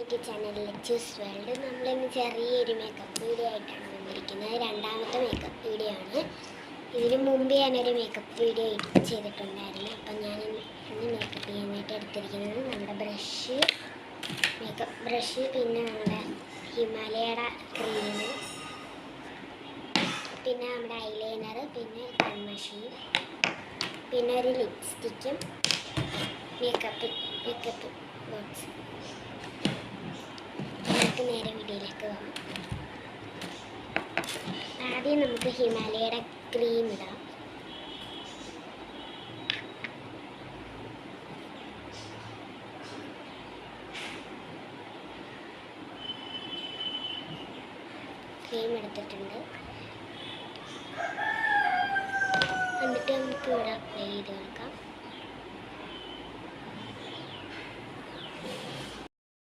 My ചാനലിൽ Lachus world. നമ്മളിന്ന് ചെറിയൊരു മേക്കപ്പ് വീഡിയോ ആയിട്ടാണ് വന്നിരിക്കുന്നത്. രണ്ടാമത്തെ മേക്കപ്പ് വീഡിയോ ആണ്. ഇതിനു മുമ്പ് ഞാനൊരു മേക്കപ്പ് വീഡിയോ ചെയ്തിട്ടുണ്ടായിരുന്നു. അപ്പം ഞാൻ ഇന്ന് മേക്കപ്പ് ചെയ്യാനായിട്ട് എടുത്തിരിക്കുന്നത് നമ്മുടെ മേക്കപ്പ് ബ്രഷ്, പിന്നെ നമ്മുടെ ഹിമാലയയുടെ ക്രീം, പിന്നെ നമ്മുടെ ഐലൈനർ, പിന്നെ കൺമഷി, പിന്നെ ഒരു ലിപ്സ്റ്റിക്കും മേക്കപ്പ് ബോക്സ്. നമുക്ക് നേരെ വീഡിയോയിലേക്ക് പോകാം. ആദ്യം നമുക്ക് ഹിമാലയയുടെ ക്രീം ഇടാം. ക്രീം എടുത്തിട്ടുണ്ട്. എന്നിട്ട് നമുക്ക് ഇവിടെ അപ്ലൈ ചെയ്ത് കൊടുക്കാം.